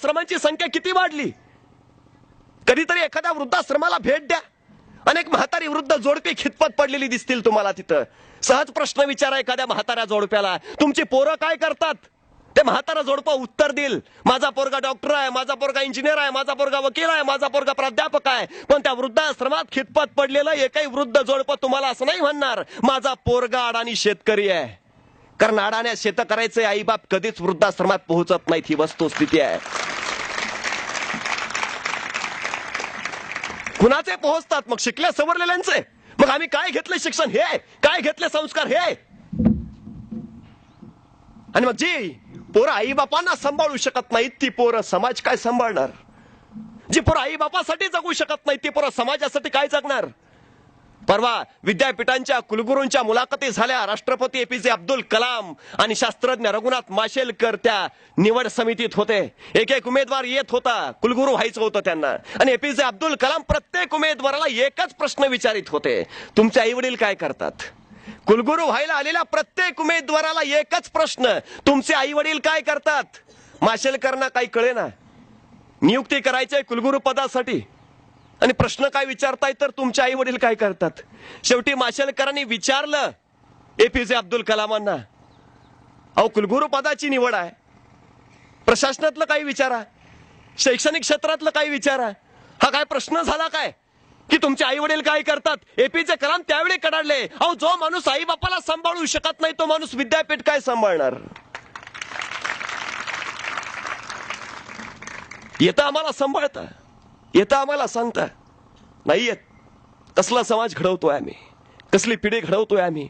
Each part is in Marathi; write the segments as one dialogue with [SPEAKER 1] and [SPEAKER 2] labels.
[SPEAKER 1] वृद्धाश्रमांची संख्या किती वाढली. कधीतरी एखाद्या वृद्धाश्रमाला भेट द्या. अनेक म्हातारी वृद्ध जोडपी खितपत पडलेली दिसतील तुम्हाला तिथं. सहज प्रश्न विचारा एखाद्या म्हाताऱ्या जोडप्याला, तुमची पोरं काय करतात. ते म्हातारा जोडपं उत्तर देईल, माझा पोरगा डॉक्टर आहे, माझा पोरगा इंजिनियर आहे, माझा पोरगा वकील आहे, माझा पोरगा प्राध्यापक आहे. पण त्या वृद्धाश्रमात खितपत पडलेलं एकही वृद्ध जोडपं तुम्हाला असं नाही म्हणणार माझा पोरगा अडाणी शेतकरी आहे. कारण अडाण्या शेत करायचे आईबाप कधीच वृद्धाश्रमात पोहोचत नाहीत, ही वस्तुस्थिती आहे. कुणाचे पोहोचतात मग? शिकल्या सवरलेल्यांचे. मग आम्ही काय घेतले शिक्षण हे, काय घेतले संस्कार हे. आणि मग जी पोरं आई बापांना सांभाळू शकत नाहीत ती पोरं समाज काय सांभाळणार. जी पोरं आई बापासाठी जगू शकत नाही ती पोरं समाजासाठी काय जगणार. परवा विद्यापीठांच्या कुलगुरूंच्या मुलाखती झाल्या. राष्ट्रपती एपीजे अब्दुल कलाम आणि शास्त्रज्ञ रघुनाथ माशेलकर त्या निवड समितीत होते. एक एक उमेदवार येत होता, कुलगुरू व्हायचं होतं त्यांना. आणि एपीजे अब्दुल कलाम प्रत्येक उमेदवाराला एकच प्रश्न विचारित होते, तुमचे आई वडील काय करतात. कुलगुरू व्हायला आलेल्या प्रत्येक उमेदवाराला एकच प्रश्न, तुमचे आई वडील काय करतात. माशेलकरांना काही कळेना. नियुक्ती करायचंय कुलगुरू पदासाठी आणि प्रश्न काय विचारताय तर तुमचे आई वडील काय करतात. शेवटी माशेलकरांनी विचारलं एपीजे अब्दुल कलामांना, अहो कुलगुरू पदाची निवड आहे, प्रशासनातलं काही विचारा, शैक्षणिक क्षेत्रातलं काही विचारा. हा काय प्रश्न झाला काय की तुमचे आई वडील काय करतात. एपीजे कलाम त्यावेळी कडाडले, अहो जो माणूस आई बापाला सांभाळू शकत नाही तो माणूस विद्यापीठ काय सांभाळणार. येतं आम्हाला सांभाळता, येतं आम्हाला सांगता, नाही येत. कसला समाज घडवतोय आम्ही, कसली पिढी घडवतोय आम्ही.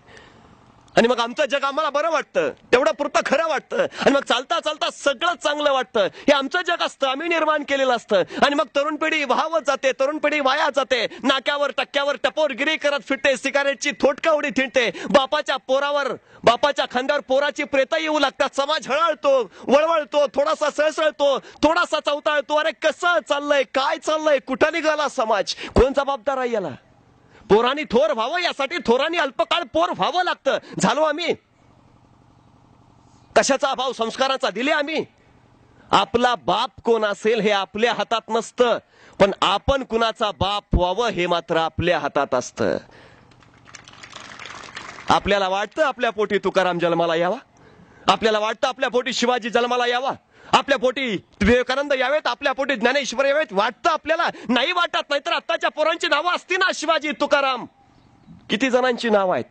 [SPEAKER 1] आणि मग आमचं जग आम्हाला बरं वाटतं, तेवढं पुरतं खरं वाटतं. आणि मग चालता चालता सगळं चांगलं वाटतं. हे आमचं जग असतं, आम्ही निर्माण केलेलं असतं. आणि मग तरुण पिढी वाहवत जाते, तरुण पिढी वाया जाते. नाक्यावर टक्क्यावर टपोरगिरी करत फिरते, सिगारेटची थोटकावडी थिंडते. बापाच्या पोरावर, बापाच्या खांद्यावर पोराची प्रेत येऊ लागतात. समाज हळहळतो, वळवळतो, थोडासा सळसळतो, थोडासा चवताळतो. अरे कसं चाललंय, काय चाललंय, कुठं निघाला समाज, कोण जबाबदार आहे याला. पोरांनी थोर व्हावं यासाठी थोरांनी अल्पकाळ पोर व्हावं लागतं. झालो आम्ही. कशाचा अभाव संस्काराचा दिले आम्ही. आपला बाप कोण असेल हे आपल्या हातात नसतं, पण आपण कुणाचा बाप व्हावं हे मात्र आपल्या हातात असतं. आपल्याला वाटतं आपल्या पोटी तुकाराम जन्माला यावा, आपल्याला वाटतं आपल्या पोटी शिवाजी जन्माला यावा, आपल्या पोटी विवेकानंद यावेत, आपल्या पोटी ज्ञानेश्वर यावेत. वाटतं आपल्याला, नाही वाटत. नाहीतर आत्ताच्या पोरांची नावं असती ना, शिवाजी तुकाराम. किती जणांची नाव आहेत.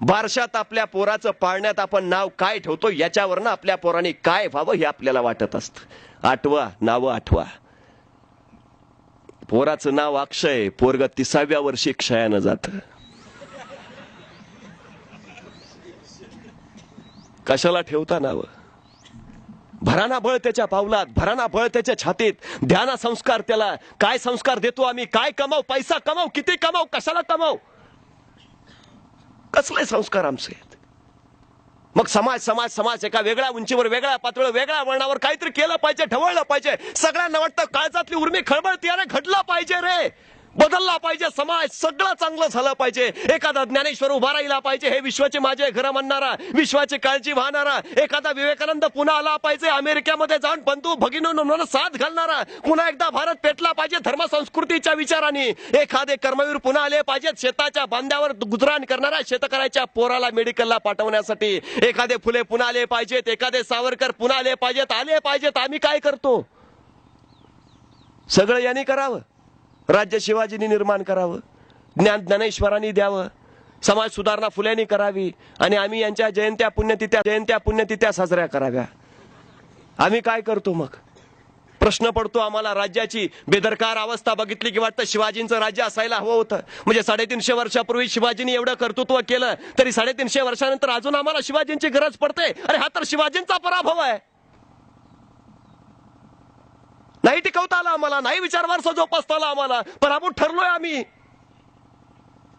[SPEAKER 1] बारशात आपल्या पोराचं पाळण्यात आपण नाव काय ठेवतो याच्यावरनं आपल्या पोरांनी काय व्हावं हे आपल्याला वाटत असतं. आठवा, नावं आठवा. पोराचं नाव अक्षय, पोरग 30व्या वर्षी क्षयानं जातं. कशाला ठेवता नावं. भराना बळ त्याच्या पावलात, भराना बळ त्याच्या छातीत. ध्याना संस्कार त्याला. काय संस्कार देतो आम्ही. काय कमाव, पैसा कमाव, किती कमाव, कशाला कमाव, कसले संस्कार आमचे. मग समाज समाज समाज एका वेगळ्या उंचीवर, वेगळ्या पातळीवर, वेगळ्या वळणावर काहीतरी केलं पाहिजे, ढवळलं पाहिजे. सगळ्यांना वाटतं काळजातली उर्मी खळबळती, अरे घडलं पाहिजे रे, बदलला पाहिजे समाज, सगळं चांगलं झालं पाहिजे. एखादा ज्ञानेश्वर उभा राहिला पाहिजे, हे विश्वाचे माझे घर म्हणणारा, विश्वाची काळजी वाहणारा. एखादा विवेकानंद पुन्हा आला पाहिजे, अमेरिकेमध्ये जाऊन बंधू भगिनींना साथ घालणारा. पुन्हा एकदा भारत पेटला पाहिजे धर्म संस्कृतीच्या विचाराने. एखादे कर्मवीर पुन्हा आले पाहिजेत, शेताच्या बांध्यावर गुजराण करणाऱ्या शेतकऱ्याच्या पोराला मेडिकलला पाठवण्यासाठी. एखादे फुले पुन्हा आले पाहिजेत, एखादे सावरकर पुन्हा आले पाहिजेत, आले पाहिजेत. आम्ही काय करतो. सगळं यांनी करावं. राज्य शिवाजींनी निर्माण करावं, ज्ञान ज्ञानेश्वरांनी द्यावं, समाज सुधारणा फुल्यांनी करावी आणि आम्ही यांच्या जयंत्या पुण्यतिथ्या साजऱ्या कराव्या. आम्ही काय करतो मग. प्रश्न पडतो आम्हाला. राज्याची बेदरकार अवस्था बघितली की वाटतं शिवाजींचं राज्य असायला हवं होतं. म्हणजे 350 वर्षापूर्वी शिवाजींनी एवढं कर्तृत्व केलं तरी 350 वर्षानंतर अजून आम्हाला शिवाजींची गरज पडते. अरे हा तर शिवाजींचा पराभव आहे. नाही टिकवता आला आम्हाला, नाही विचार वारसा जोपासता आला आम्हाला, पराभूत ठरलोय आम्ही.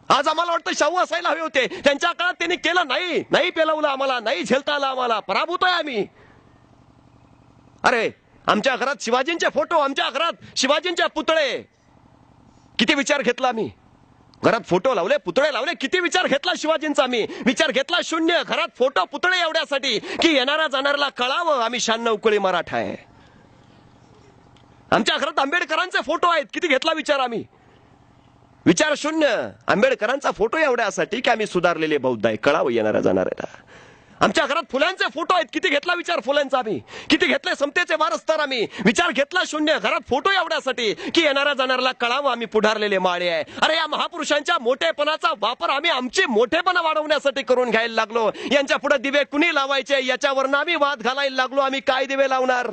[SPEAKER 1] आज आम्हाला वाटतं शाहू असायला हवे होते, त्यांच्या काळात त्यांनी केलं नाही, नाही पेलवलं आम्हाला, नाही झेलता आला आम्हाला, पराभूत आहे आम्ही. अरे आमच्या घरात शिवाजींचे फोटो, आमच्या घरात शिवाजींचे पुतळे, किती विचार घेतला आम्ही. घरात फोटो लावले, पुतळे लावले, किती विचार घेतला शिवाजींचा आम्ही. विचार घेतला शून्य. घरात फोटो पुतळे एवढ्यासाठी की येणारा जाणाऱ्याला कळावं आम्ही 96 कुळी मराठा आहे. आमच्या घरात आंबेडकरांचे फोटो आहेत, किती घेतला विचार आम्ही? विचार शून्य. आंबेडकरांचा फोटो एवढ्यासाठी की आम्ही सुधारलेले बौद्ध आहे, कळावं येणाऱ्या जाणाऱ्याला. आमच्या घरात फुलांचे फोटो आहेत, किती घेतला विचार फुलांचा आम्ही? किती घेतले समतेचे वारसदार आम्ही? विचार घेतला शून्य. घरात फोटो एवढ्यासाठी की येणाऱ्या जाणाऱ्याला कळावं आम्ही पुढारलेले माळे आहे. अरे या महापुरुषांच्या मोठेपणाचा वापर आम्ही आमची मोठेपणा वाढवण्यासाठी करून घ्यायला लागलो. यांच्या पुढे दिवे कुणी लावायचे याच्यावर आम्ही वाद घालायला लागलो. आम्ही काय दिवे लावणार?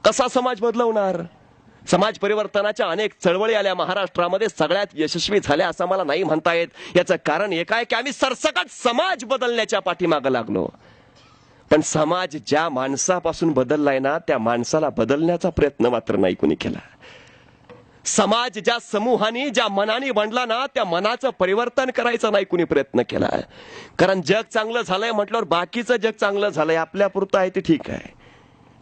[SPEAKER 1] कसा समाज बदलवणार? समाज परिवर्तनाच्या अनेक चळवळी आल्या महाराष्ट्रामध्ये, सगळ्यात यशस्वी झाल्या असं मला नाही म्हणता येत. याचं कारण एक आहे की आम्ही सरसकट समाज बदलण्याच्या पाठीमागे लागलो. पण समाज ज्या माणसापासून बदललाय ना, त्या माणसाला बदलण्याचा प्रयत्न मात्र नाही कुणी केला. समाज ज्या समूहाने ज्या मनाने बनला ना, त्या मनाचं परिवर्तन करायचा नाही कुणी प्रयत्न केला. कारण जग चांगलं झालंय म्हटल्यावर बाकीचं जग चांगलं झालंय, आपल्यापुरतं आहे ते ठीक आहे.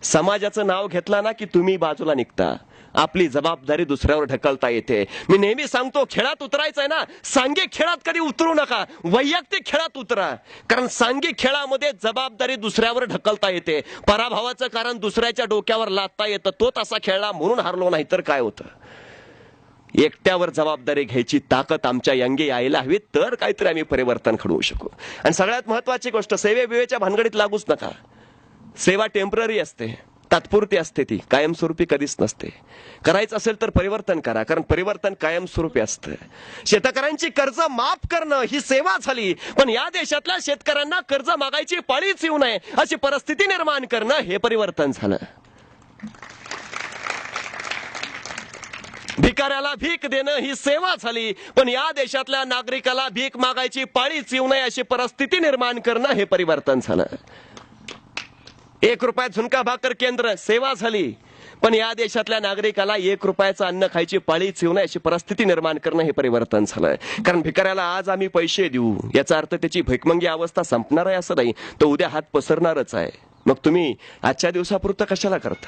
[SPEAKER 1] समाजाचं नाव घेतला ना की तुम्ही बाजूला निघता. आपली जबाबदारी दुसऱ्यावर ढकलता येते. मी नेहमी सांगतो, खेळात उतरायचंय ना, सांघिक खेळात कधी उतरू नका, वैयक्तिक खेळात उतरा. कारण सांघिक खेळामध्ये जबाबदारी दुसऱ्यावर ढकलता येते. पराभवाचं कारण दुसऱ्याच्या डोक्यावर लादता येतं. तो तसा खेळला म्हणून हारलो, नाही तर काय होतं? एकट्यावर जबाबदारी घ्यायची ताकद आमच्या यंगे यायला हवी, तर काहीतरी आम्ही परिवर्तन घडवू शकू. आणि सगळ्यात महत्वाची गोष्ट, सेवेच्या भानगडीत लागूच नका. सेवा टेम्पररी असते, तात्पुरती असते, ती कायमस्वरूपी कधीच नसते. करायचं असेल तर परिवर्तन करा, कारण परिवर्तन कायमस्वरूपी असतं. शेतकऱ्यांची कर्ज माफ करणं ही सेवा झाली, पण या देशातल्या शेतकऱ्यांना कर्ज मागायची पाळीच येऊ नये अशी परिस्थिती निर्माण करणं हे परिवर्तन झालं. भिकाऱ्याला भीक देणं ही सेवा झाली, पण या देशातल्या नागरिकाला भीक मागायची पाळीच येऊ नये अशी परिस्थिती निर्माण करणं हे परिवर्तन झालं. 1 रुपया झुणका भाकर केंद्र सेवा झाली, पण या देशातल्या नागरिकाला 1 रुपयाचं अन्न खायची पाळीच येऊ नये अशी परिस्थिती निर्माण करणं हे परिवर्तन झालंय. कारण भिकाऱ्याला आज आम्ही पैसे देऊ याचा अर्थ त्याची भिकमंगी अवस्था संपणार आहे असं नाही, तो उद्या हात पसरणारच आहे. मग तुम्ही आजच्या दिवसापुरतं कशाला करता?